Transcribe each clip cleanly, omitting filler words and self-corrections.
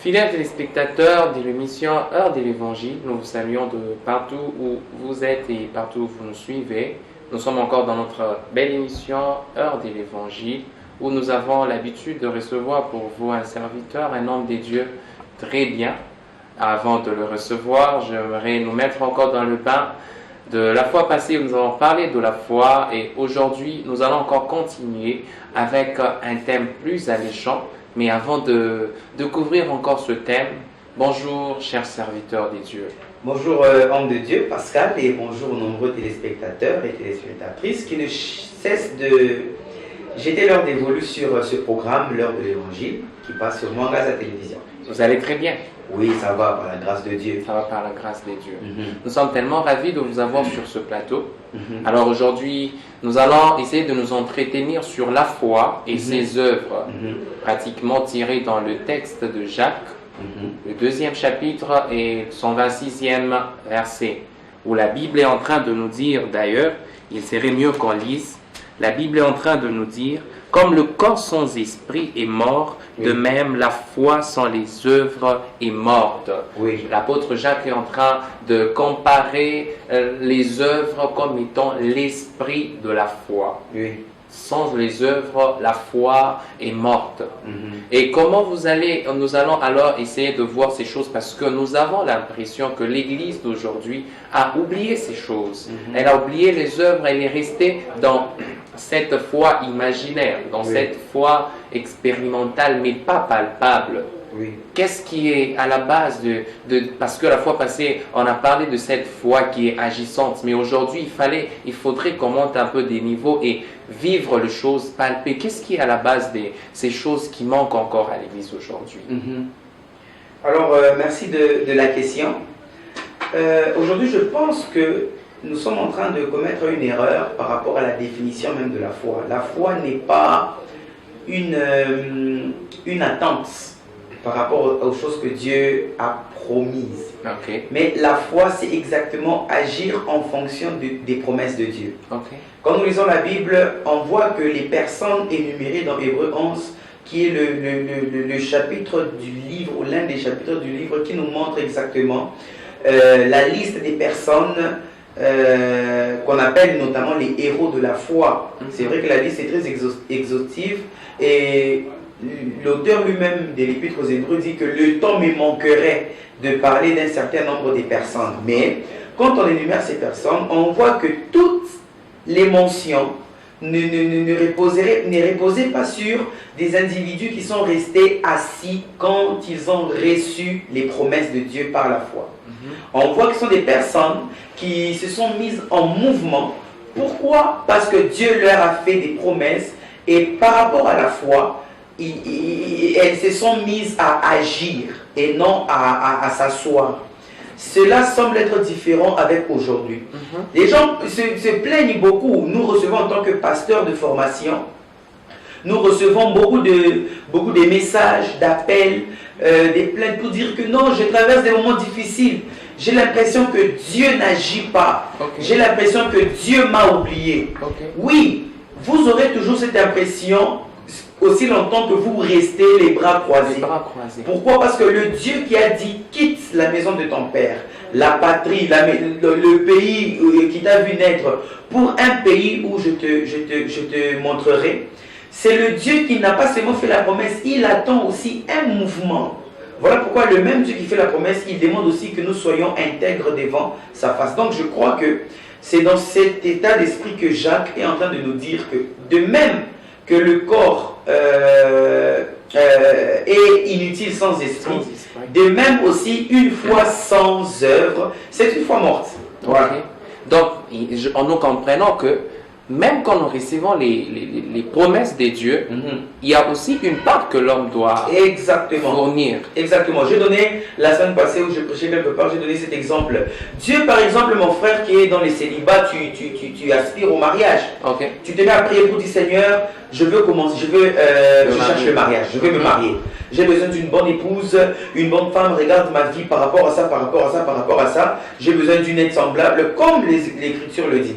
Fidèles téléspectateurs de l'émission Heure de l'Évangile, nous vous saluons de partout où vous êtes et partout où vous nous suivez. Nous sommes encore dans notre belle émission Heure de l'Évangile, où nous avons l'habitude de recevoir pour vous un serviteur, un homme de Dieu très bien. Avant de le recevoir, j'aimerais nous mettre encore dans le bain de la fois passée où nous avons parlé de la foi, et aujourd'hui nous allons encore continuer avec un thème plus alléchant. Mais avant de découvrir encore ce thème, bonjour chers serviteurs de Dieu. Bonjour homme de Dieu, Pascal, et bonjour aux nombreux téléspectateurs et téléspectatrices qui ne cessent de jeter leur dévolu sur ce programme, l'heure de l'Évangile, qui passe sur Mwangaza Télévision. Vous allez très bien? Oui, ça va par la grâce de Dieu. Ça va par la grâce de Dieu. Nous sommes tellement ravis de vous avoir sur ce plateau. Alors aujourd'hui, nous allons essayer de nous entretenir sur la foi et ses œuvres, pratiquement tirées dans le texte de Jacques, le 2e chapitre et son 26e verset, où la Bible est en train de nous dire, d'ailleurs, il serait mieux qu'on lise, la Bible est en train de nous dire: comme le corps sans esprit est mort, de même la foi sans les œuvres est morte. L'apôtre Jacques est en train de comparer les œuvres comme étant l'esprit de la foi. Sans les œuvres, la foi est morte. Et comment nous allons alors essayer de voir ces choses, parce que nous avons l'impression que l'Église d'aujourd'hui a oublié ces choses. Elle a oublié les œuvres, elle est restée dans cette foi imaginaire, dans cette foi expérimentale, mais pas palpable. Qu'est-ce qui est à la base parce que la fois passée, on a parlé de cette foi qui est agissante, mais aujourd'hui, il faudrait qu'on monte un peu des niveaux et vivre les choses palpées. Qu'est-ce qui est à la base de ces choses qui manquent encore à l'Église aujourd'hui? Alors, merci de la question. Aujourd'hui, je pense que nous sommes en train de commettre une erreur par rapport à la définition même de la foi. La foi n'est pas une attente par rapport aux choses que Dieu a promises. Mais la foi, c'est exactement agir en fonction des promesses de Dieu. Quand nous lisons la Bible, on voit que les personnes énumérées dans Hébreux 11, qui est le chapitre du livre, ou l'un des chapitres du livre, qui nous montre exactement la liste des personnes qu'on appelle notamment les héros de la foi. C'est vrai que la liste est très exhaustive, et l'auteur lui-même de l'Épître aux Hébreux dit que le temps me manquerait de parler d'un certain nombre de personnes. Mais quand on énumère ces personnes, on voit que toutes les mentions ne reposaient pas sur des individus qui sont restés assis quand ils ont reçu les promesses de Dieu par la foi. On voit que ce sont des personnes qui se sont mises en mouvement. Pourquoi? Parce que Dieu leur a fait des promesses, et par rapport à la foi, elles se sont mises à agir et non à s'asseoir. Cela semble être différent avec aujourd'hui. Les gens se plaignent beaucoup. Nous recevons en tant que pasteurs de formation, nous recevons beaucoup de messages, d'appels, des plaintes pour dire que non, je traverse des moments difficiles. J'ai l'impression que Dieu n'agit pas. J'ai l'impression que Dieu m'a oublié. Oui, vous aurez toujours cette impression aussi longtemps que vous restez les bras croisés. Pourquoi? Parce que le Dieu qui a dit quitte la maison de ton père, la patrie, le pays qui t'a vu naître, pour un pays où je te montrerai, c'est le Dieu qui n'a pas seulement fait la promesse, il attend aussi un mouvement. Voilà pourquoi le même Dieu qui fait la promesse, il demande aussi que nous soyons intègres devant sa face. Donc je crois que c'est dans cet état d'esprit que Jacques est en train de nous dire que de même que le corps est inutile sans esprit, de même aussi une foi sans œuvre, c'est une foi morte. Donc nous comprenons que même quand nous recevons les promesses de Dieu, il y a aussi une part que l'homme doit fournir. Exactement. J'ai donné, la semaine passée où je prêchais quelque part, j'ai donné cet exemple. Dieu, par exemple, mon frère qui est dans les célibats, tu aspires au mariage. Tu te mets à prier pour dire: Seigneur, je cherche le mariage, je veux me marier. J'ai besoin d'une bonne épouse, une bonne femme, regarde ma vie par rapport à ça, par rapport à ça, par rapport à ça. J'ai besoin d'une aide semblable, comme l'Écriture le dit.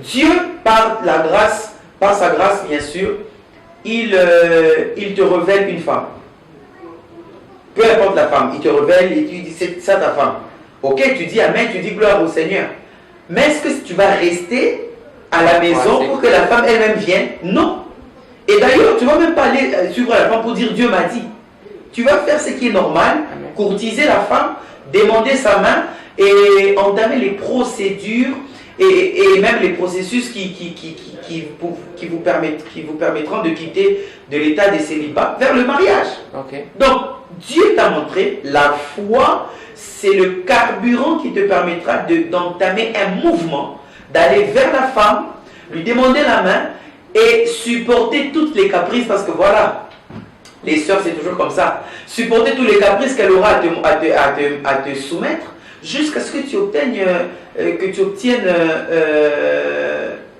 Dieu, par sa grâce bien sûr, il te révèle une femme. peu importe la femme, il te révèle et tu dis c'est ça ta femme. Ok, tu dis Amen, tu dis gloire au Seigneur. Mais est-ce que tu vas rester à la maison pour que la femme elle-même vienne? Non. Et d'ailleurs, tu ne vas même pas aller suivre la femme pour dire Dieu m'a dit. Tu vas faire ce qui est normal, courtiser la femme, demander sa main et entamer les procédures et même les processus qui vous permettront de quitter de l'état de célibat vers le mariage. Okay. Donc, Dieu t'a montré, la foi, c'est le carburant qui te permettra d'entamer un mouvement, d'aller vers la femme, lui demander la main et supporter toutes les caprices, parce que voilà, les sœurs c'est toujours comme ça, supporter tous les caprices qu'elle aura à te soumettre, jusqu'à ce que tu obtiennes,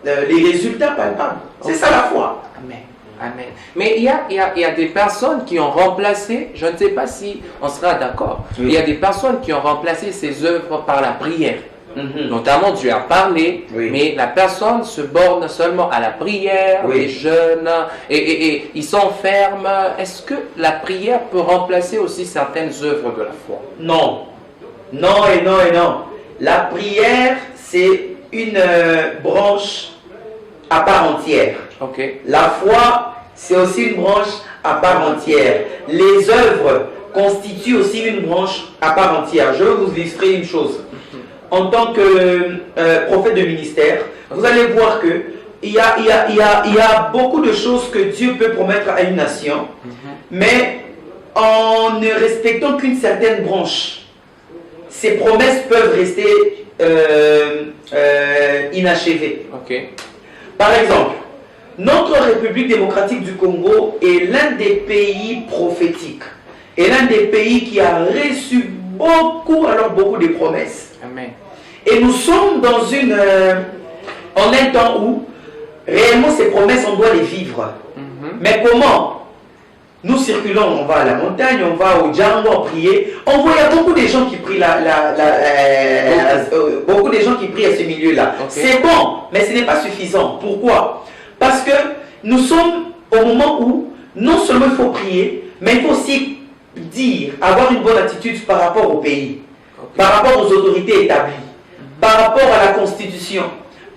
les résultats palpables. C'est ça la foi. Amen. Amen. Mais il y a des personnes qui ont remplacé, je ne sais pas si on sera d'accord, il y a des personnes qui ont remplacé ces œuvres par la prière. Notamment, Dieu a parlé, mais la personne se borne seulement à la prière, les jeûnes, et ils s'enferment. Est-ce que la prière peut remplacer aussi certaines œuvres de la foi? Non. Non et non et non. La prière, c'est une branche à part entière. Okay. La foi, c'est aussi une branche à part entière. Les œuvres constituent aussi une branche à part entière. Je vais vous illustrer une chose. En tant que prophète de ministère, vous allez voir que il y a beaucoup de choses que Dieu peut promettre à une nation, mais en ne respectant qu'une certaine branche, ces promesses peuvent rester inachevées. Okay. Par exemple, notre République démocratique du Congo est l'un des pays prophétiques et l'un des pays qui a reçu beaucoup de promesses. Amen. Et nous sommes dans en un temps où réellement ces promesses on doit les vivre. Mais comment? Nous circulons, on va à la montagne, on va au Django prier. On voit il y a beaucoup de gens qui prient beaucoup de gens qui prient à ce milieu-là. Okay. C'est bon, mais ce n'est pas suffisant. Pourquoi? Parce que nous sommes au moment où non seulement il faut prier, mais il faut aussi avoir une bonne attitude par rapport au pays, par rapport aux autorités établies, par rapport à la Constitution,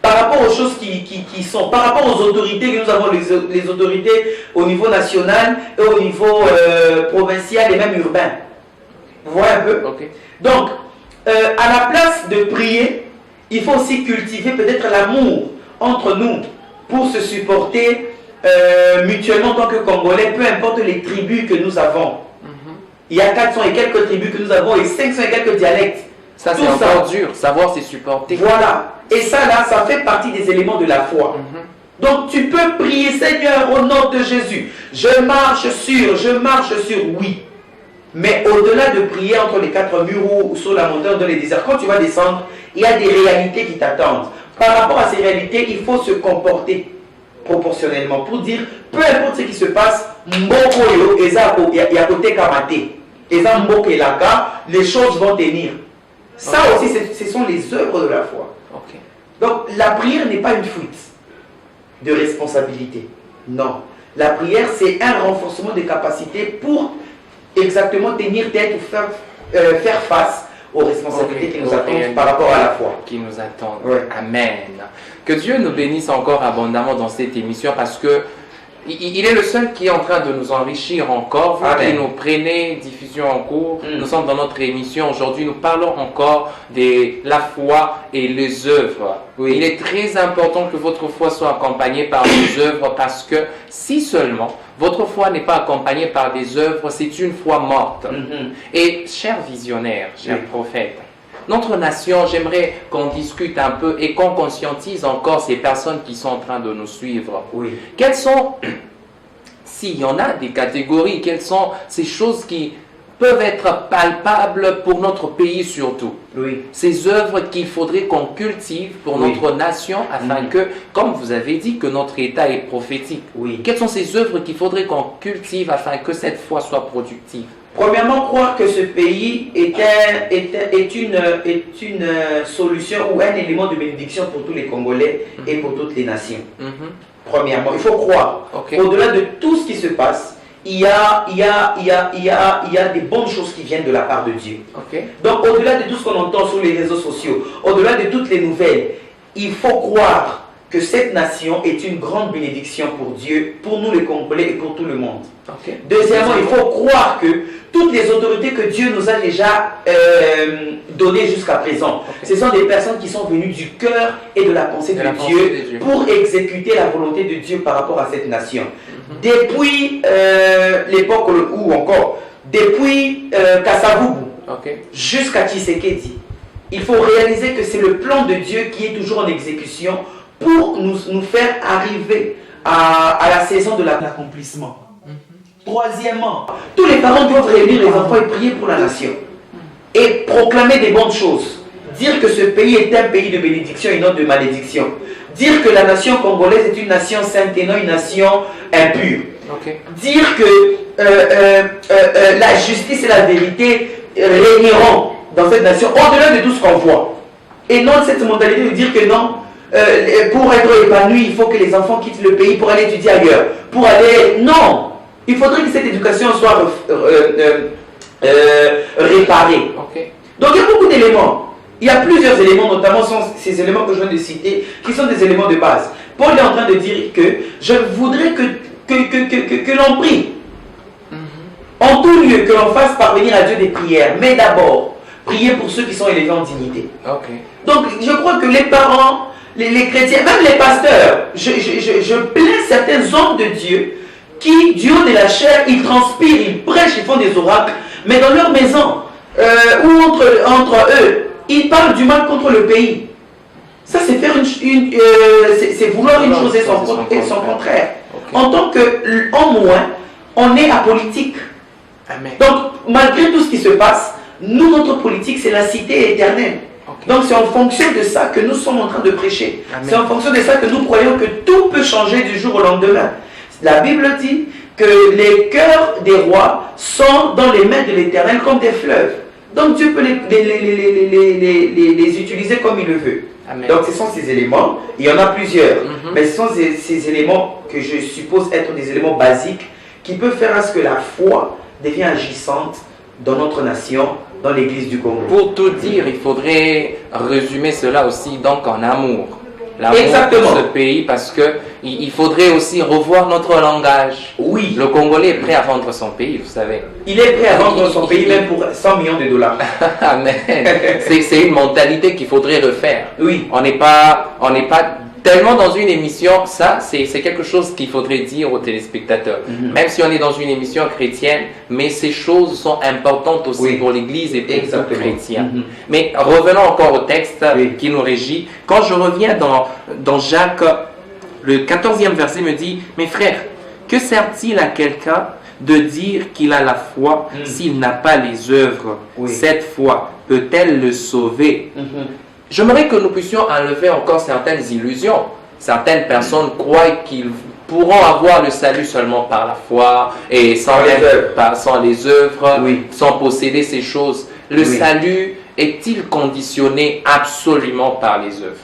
par rapport aux choses qui sont, par rapport aux autorités que nous avons, les autorités au niveau national et au niveau provincial et même urbain. Vous voyez un peu? Donc, à la place de prier, il faut aussi cultiver peut-être l'amour entre nous pour se supporter mutuellement en tant que Congolais, peu importe les tribus que nous avons. Il y a 400 et quelques tribus que nous avons et 500 et quelques dialectes. Ça, c'est encore dur, savoir se supporter. Voilà. Et ça, là, ça fait partie des éléments de la foi. Donc, tu peux prier, Seigneur, au nom de Jésus. Je marche sur, oui. Mais au-delà de prier entre les quatre murs ou sur la montagne, dans les déserts, quand tu vas descendre, il y a des réalités qui t'attendent. Par rapport à ces réalités, il faut se comporter proportionnellement pour dire, peu importe ce qui se passe, les choses vont tenir. Ça aussi, ce sont les œuvres de la foi. Donc, la prière n'est pas une fuite de responsabilité. Non. La prière, c'est un renforcement des capacités pour exactement tenir tête ou faire face aux responsabilités qui nous attendent par rapport à la foi. Qui nous attendent. Amen. Que Dieu nous bénisse encore abondamment dans cette émission parce que il est le seul qui est en train de nous enrichir encore. Vous qui nous prenez, diffusion en cours, nous sommes dans notre émission. Aujourd'hui, nous parlons encore de la foi et les œuvres. Il est très important que votre foi soit accompagnée par des œuvres parce que si seulement votre foi n'est pas accompagnée par des œuvres, c'est une foi morte. Et chers visionnaires, chers prophètes, notre nation, j'aimerais qu'on discute un peu et qu'on conscientise encore ces personnes qui sont en train de nous suivre. Quelles sont, s'il y en a des catégories, quelles sont ces choses qui peuvent être palpables pour notre pays surtout? Ces œuvres qu'il faudrait qu'on cultive pour notre nation afin que, comme vous avez dit, que notre État est prophétique. Quelles sont ces œuvres qu'il faudrait qu'on cultive afin que cette foi soit productive? Premièrement, croire que ce pays est une solution ou un élément de bénédiction pour tous les Congolais et pour toutes les nations. Premièrement, il faut croire. Au-delà de tout ce qui se passe, il y a des bonnes choses qui viennent de la part de Dieu. Ok. Donc, au-delà de tout ce qu'on entend sur les réseaux sociaux, au-delà de toutes les nouvelles, il faut croire que cette nation est une grande bénédiction pour Dieu, pour nous les Congolais et pour tout le monde. Ok. Deuxièmement, il faut croire que toutes les autorités que Dieu nous a déjà données jusqu'à présent, ce sont des personnes qui sont venues du cœur et de la pensée de Dieu pour exécuter la volonté de Dieu par rapport à cette nation. Depuis l'époque ou encore, depuis Kasavubu jusqu'à Tshisekedi, il faut réaliser que c'est le plan de Dieu qui est toujours en exécution pour nous faire arriver à la saison de l'accomplissement. Troisièmement, tous les parents doivent réunir les enfants et prier pour la nation. Et proclamer des bonnes choses. Dire que ce pays est un pays de bénédiction et non de malédiction. Dire que la nation congolaise est une nation sainte et non une nation impure. Dire que la justice et la vérité régneront dans cette nation au-delà de tout ce qu'on voit. Et non cette mentalité de dire que non, pour être épanoui, il faut que les enfants quittent le pays pour aller étudier ailleurs. Pour aller... Non! Il faudrait que cette éducation soit réparée. Donc il y a beaucoup d'éléments. Il y a plusieurs éléments, notamment ces éléments que je viens de citer, qui sont des éléments de base. Paul est en train de dire que je voudrais que l'on prie. En tout lieu, que l'on fasse parvenir à Dieu des prières. Mais d'abord, prier pour ceux qui sont élevés en dignité. Donc je crois que les parents, les chrétiens, même les pasteurs, je plains certains hommes de Dieu qui, du haut de la chair, ils transpirent, ils prêchent, ils font des oracles, mais dans leur maison, ou entre eux, ils parlent du mal contre le pays. Ça, c'est faire c'est vouloir une chose et son contraire. En tant qu'en moins, on est apolitique. Amen. Donc, malgré tout ce qui se passe, nous, notre politique, c'est la cité éternelle. Donc, c'est en fonction de ça que nous sommes en train de prêcher. C'est en fonction de ça que nous croyons que tout peut changer du jour au lendemain. La Bible dit que les cœurs des rois sont dans les mains de l'Éternel comme des fleuves. Donc Dieu peut les utiliser comme il le veut. Amen. Donc ce sont ces éléments, il y en a plusieurs, mais ce sont ces éléments que je suppose être des éléments basiques qui peuvent faire à ce que la foi devienne agissante dans notre nation, dans l'église du Congo. Pour tout dire, il faudrait résumer cela aussi donc en amour. L'amour de ce pays, parce que il faudrait aussi revoir notre langage. Oui. Le Congolais est prêt à vendre son pays, vous savez. Il est prêt à vendre son pays même pour 100 millions de dollars. Amen. C'est une mentalité qu'il faudrait refaire. Oui. On n'est pas tellement dans une émission, ça c'est quelque chose qu'il faudrait dire aux téléspectateurs. Même si on est dans une émission chrétienne, mais ces choses sont importantes aussi pour l'Église et pour les chrétiens. Mais revenons encore au texte qui nous régit. Quand je reviens dans Jacques, le 14e verset me dit, « Mes frères, que sert-il à quelqu'un de dire qu'il a la foi s'il n'a pas les œuvres? Cette foi peut-elle le sauver ?» J'aimerais que nous puissions enlever encore certaines illusions. Certaines personnes croient qu'ils pourront avoir le salut seulement par la foi et sans les œuvres, sans posséder ces choses. Le salut est-il conditionné absolument par les œuvres?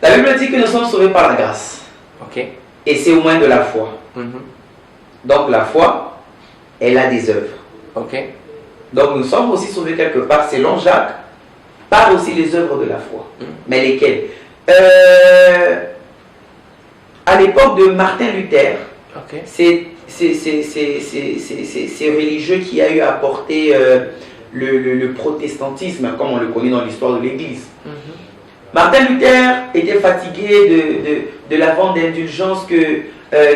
La Bible dit que nous sommes sauvés par la grâce. Et c'est au moins de la foi. Donc la foi, elle a des œuvres. Donc nous sommes aussi sauvés quelque part, selon Jacques, par aussi les œuvres de la foi. Mais lesquelles? À l'époque de Martin Luther, c'est religieux qui a eu à apporter le protestantisme, comme on le connaît dans l'histoire de l'Église. Martin Luther était fatigué de la vente d'indulgence que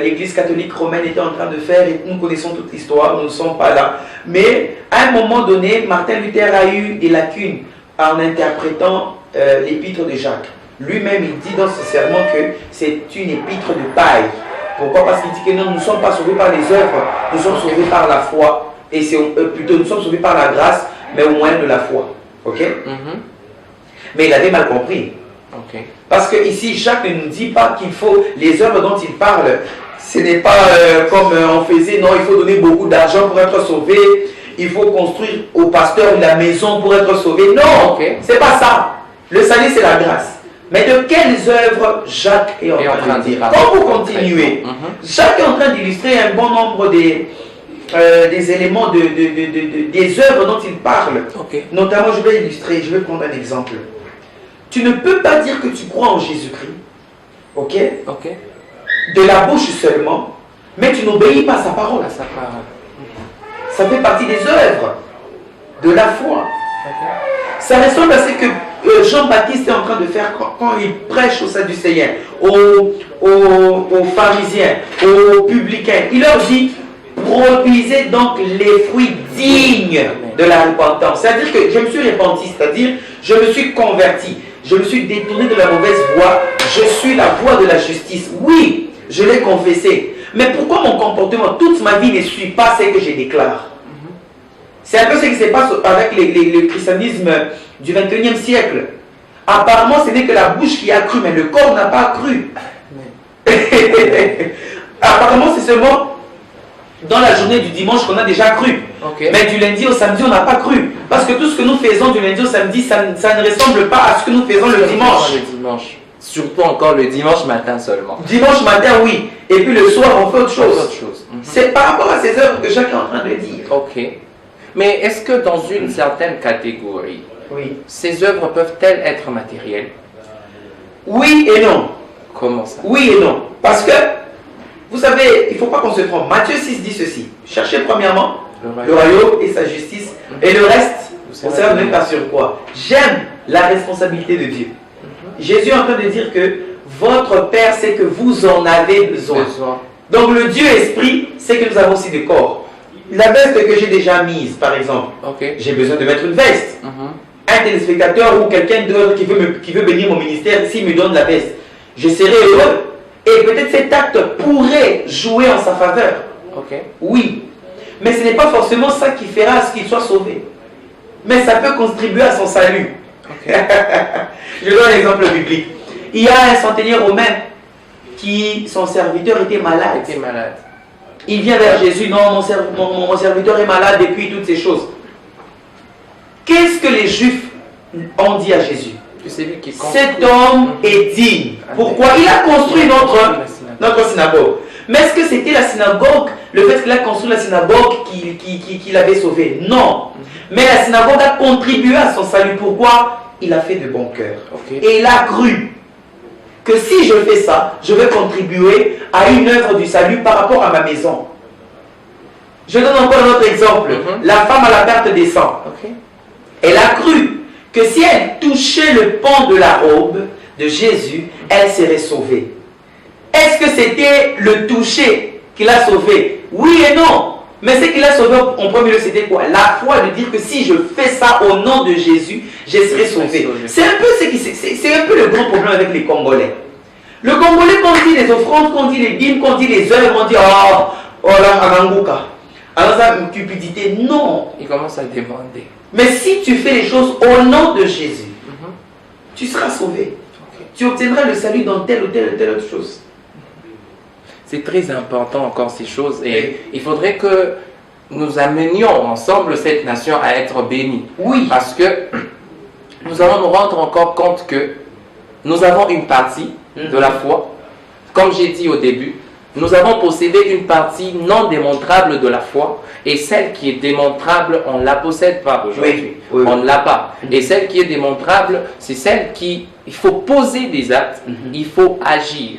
l'Église catholique romaine était en train de faire, et nous connaissons toute l'histoire, nous ne sommes pas là. Mais à un moment donné, Martin Luther a eu des lacunes en interprétant l'épître de Jacques. Lui-même, il dit dans ce sermon que c'est une épître de paille. Pourquoi? Parce qu'il dit que non, nous ne sommes pas sauvés par les œuvres, nous sommes sauvés par la foi. Et c'est plutôt, nous sommes sauvés par la grâce, mais au moyen de la foi. Mais il avait mal compris. Parce que ici, Jacques ne nous dit pas qu'il faut, les œuvres dont il parle, ce n'est pas comme on faisait, non, il faut donner beaucoup d'argent pour être sauvé. Il faut construire au pasteur la maison pour être sauvé. Non, c'est pas ça. Le salut, c'est la grâce. Mais de quelles œuvres Jacques est en train de dire? Quand vous continuez, Jacques est en train d'illustrer un bon nombre des éléments, des œuvres dont il parle. Notamment, je vais illustrer, je vais prendre un exemple. Tu ne peux pas dire que tu crois en Jésus-Christ, de la bouche seulement, mais tu n'obéis pas à sa parole. Ça fait partie des œuvres de la foi. Ça ressemble à ce que Jean-Baptiste est en train de faire quand il prêche aux Sadducéens, aux pharisiens, aux publicains. Il leur dit: produisez donc les fruits dignes de la repentance. C'est-à-dire que je me suis repenti, c'est-à-dire je me suis converti, je me suis détourné de la mauvaise voie, je suis la voie de la justice. Oui, je l'ai confessé. Mais pourquoi mon comportement, toute ma vie, ne suit pas ce que je déclare? C'est un peu ce qui se passe avec le christianisme du 21e siècle. Apparemment, ce n'est que la bouche qui a cru, mais le corps n'a pas cru. Apparemment, c'est seulement dans la journée du dimanche qu'on a déjà cru. Mais du lundi au samedi, on n'a pas cru. Parce que tout ce que nous faisons du lundi au samedi, ça ne ressemble pas à ce que nous faisons le dimanche. Surtout encore le dimanche matin seulement. Dimanche matin, oui. Et puis le soir, on fait autre chose. C'est par rapport à ces œuvres que Jacques est en train de dire. Mais est-ce que dans une certaine catégorie, ces œuvres peuvent-elles être matérielles? Oui et non. Comment ça? Oui et non. Parce que, vous savez, il ne faut pas qu'on se trompe. Matthieu 6 dit ceci: cherchez premièrement le royaume et sa justice, et le reste, on ne sait même pas sur quoi. J'aime la responsabilité de Dieu. Jésus est en train de dire que votre Père sait que vous en avez besoin. Donc le Dieu Esprit sait que nous avons aussi des corps. La veste que j'ai déjà mise, par exemple, j'ai besoin de mettre une veste. Un téléspectateur ou quelqu'un d'autre qui veut bénir mon ministère, s'il me donne la veste, je serai heureux. Et peut-être cet acte pourrait jouer en sa faveur. Oui. Mais ce n'est pas forcément ça qui fera à ce qu'il soit sauvé. Mais ça peut contribuer à son salut. Je donne un exemple biblique. Il y a un centenier romain qui, son serviteur était malade. Il vient vers Jésus: non, mon serviteur est malade, et puis toutes ces choses. Qu'est-ce que les Juifs ont dit à Jésus? Cet homme est digne. Pourquoi? Il a construit notre synagogue. Mais est-ce que c'était la synagogue, le fait qu'il a construit la synagogue qui l'avait sauvé? Non. Mais la synagogue a contribué à son salut. Pourquoi? Il a fait de bon cœur. Et il a cru que si je fais ça, je vais contribuer à une œuvre du salut par rapport à ma maison. Je donne encore un autre exemple. La femme à la perte des sangs. Elle a cru que si elle touchait le pan de la robe de Jésus, elle serait sauvée. Est-ce que c'était le toucher qui l'a sauvée? Oui et non. Mais ce qui l'a sauvé en premier lieu, c'était quoi? La foi de dire que si je fais ça au nom de Jésus, je serai sauvé. C'est un peu le grand problème avec les Congolais. Le Congolais, quand on dit les offrandes, quand on dit les dîmes, quand on dit les œuvres, on dit oh là, Aranguka. Alors ça, une cupidité. Non. Il commence à demander. Mais si tu fais les choses au nom de Jésus, tu seras sauvé. Tu obtiendras le salut dans telle ou telle autre chose. C'est très important encore ces choses, et il faudrait que nous amenions ensemble cette nation à être bénie. Oui. Parce que nous allons nous rendre encore compte que nous avons une partie de la foi. Comme j'ai dit au début, nous avons possédé une partie non démontrable de la foi, et celle qui est démontrable, on ne la possède pas aujourd'hui. On ne l'a pas. Et celle qui est démontrable, c'est celle qui... Il faut poser des actes, il faut agir.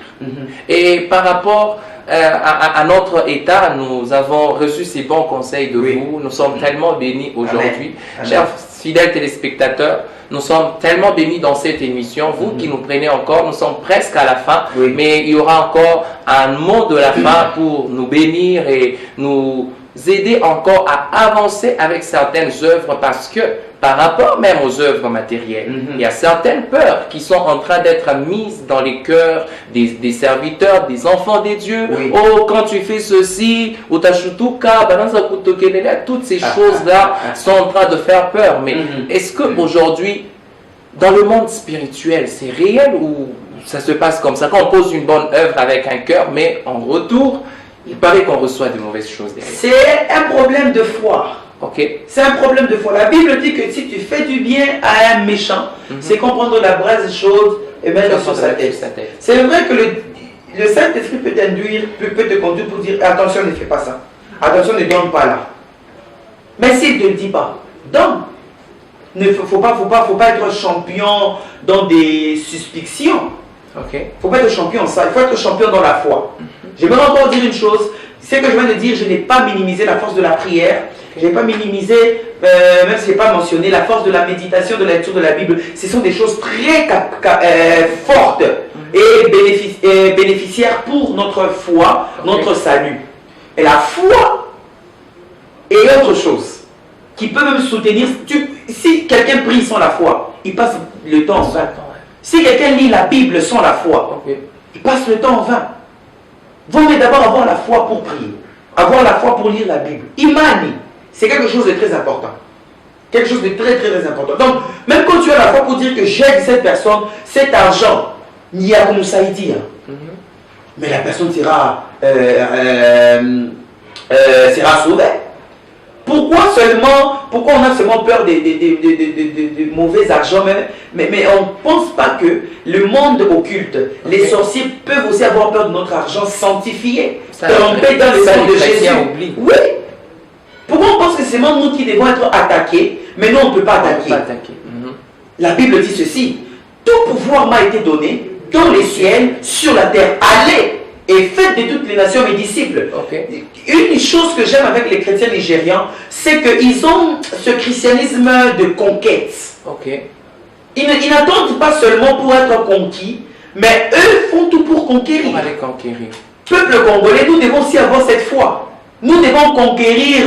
Et par rapport à notre état, nous avons reçu ces bons conseils de vous. Nous sommes tellement bénis aujourd'hui. Chers fidèles téléspectateurs, nous sommes tellement bénis dans cette émission. Vous qui nous prenez encore, nous sommes presque à la fin. Mais il y aura encore un mot de la fin pour nous bénir et nous aider encore à avancer avec certaines œuvres, parce que par rapport même aux œuvres matérielles, il y a certaines peurs qui sont en train d'être mises dans les cœurs des serviteurs, des enfants des dieux. Oh, quand tu fais ceci, ou toutes ces choses-là sont en train de faire peur. Mais est-ce qu'aujourd'hui, dans le monde spirituel, c'est réel ou ça se passe comme ça? Quand on pose une bonne œuvre avec un cœur, mais en retour, il paraît qu'on reçoit de mauvaises choses derrière. C'est un problème de foi. C'est un problème de foi. La Bible dit que si tu fais du bien à un méchant, c'est comme prendre la braise chaude et mettre sur sa tête. C'est vrai que le Saint-Esprit peut t'induire, peut te conduire pour dire attention, ne fais pas ça. Attention, ne donne pas là. Mais s'il ne te le dit pas, donne. Il ne faut pas être champion dans des suspicions. Il ne faut pas être champion en ça. Il faut être champion dans la foi. Je vais encore dire une chose. Ce que je viens de dire, je n'ai pas minimisé la force de la prière. Je n'ai pas minimisé, même si je n'ai pas mentionné, la force de la méditation, de la lecture de la Bible. Ce sont des choses très fortes et bénéficiaires pour notre foi, notre salut. Et la foi est autre chose qui peut même soutenir. Si quelqu'un prie sans la foi, il passe le temps en vain. Si quelqu'un lit la Bible sans la foi, il passe le temps en vain. Vaut mieux d'abord avoir la foi pour prier, avoir la foi pour lire la Bible. Imani, c'est quelque chose de très important. Quelque chose de très très important. Donc, même quand tu as la foi pour dire que j'aide cette personne, cet argent, n'y a comme ça y dire. Mais la personne sera sauvée. Pourquoi on a seulement peur des mauvais argent, mais on ne pense pas que le monde occulte, les sorciers peuvent aussi avoir peur de notre argent sanctifié, trempé dans le sang de Jésus. Oui. Pourquoi on pense que c'est nous qui devons être attaqués, mais nous on ne peut pas attaquer. La Bible dit ceci, tout pouvoir m'a été donné dans les ciels, sur la terre. Allez et faites de toutes les nations mes disciples. Une chose que j'aime avec les chrétiens nigérians, c'est qu'ils ont ce christianisme de conquête. Ils n'attendent pas seulement pour être conquis, mais eux font tout pour conquérir. Pour aller conquérir. Peuple congolais, nous devons aussi avoir cette foi. Nous devons conquérir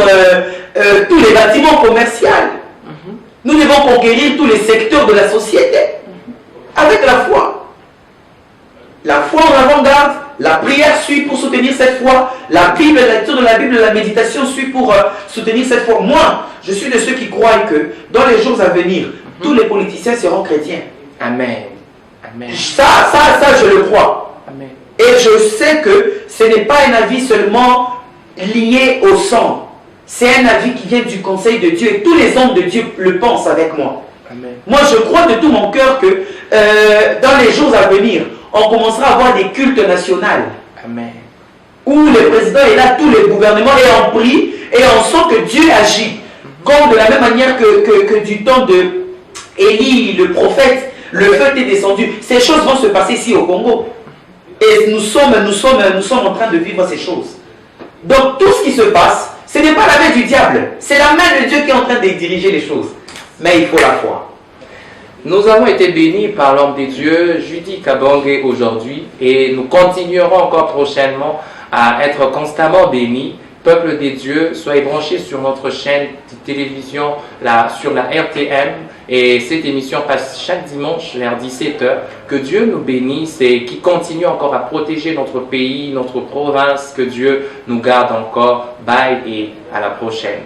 tous les bâtiments commerciaux. Nous devons conquérir tous les secteurs de la société. Avec la foi. La foi en avant-garde, la prière suit pour soutenir cette foi, la Bible, la lecture de la Bible, la méditation suit pour soutenir cette foi. Moi, je suis de ceux qui croient que dans les jours à venir, tous les politiciens seront chrétiens. Amen. Ça, je le crois. Amen. Et je sais que ce n'est pas un avis seulement lié au sang. C'est un avis qui vient du conseil de Dieu et tous les hommes de Dieu le pensent avec moi. Amen. Moi, je crois de tout mon cœur que dans les jours à venir, on commencera à avoir des cultes nationaux. Amen. Où le président est là, tous les gouvernements, et on prie, et on sent que Dieu agit. Comme de la même manière que du temps de Élie, le prophète, le feu est descendu. Ces choses vont se passer ici au Congo. Et nous sommes en train de vivre ces choses. Donc tout ce qui se passe, ce n'est pas la main du diable. C'est la main de Dieu qui est en train de diriger les choses. Mais il faut la foi. Nous avons été bénis par l'homme de Dieu, Judy Kabonge, aujourd'hui, et nous continuerons encore prochainement à être constamment bénis. Peuple des dieux, soyez branchés sur notre chaîne de télévision, sur la RTM, et cette émission passe chaque dimanche vers 17h. Que Dieu nous bénisse et qu'il continue encore à protéger notre pays, notre province, que Dieu nous garde encore. Bye et à la prochaine.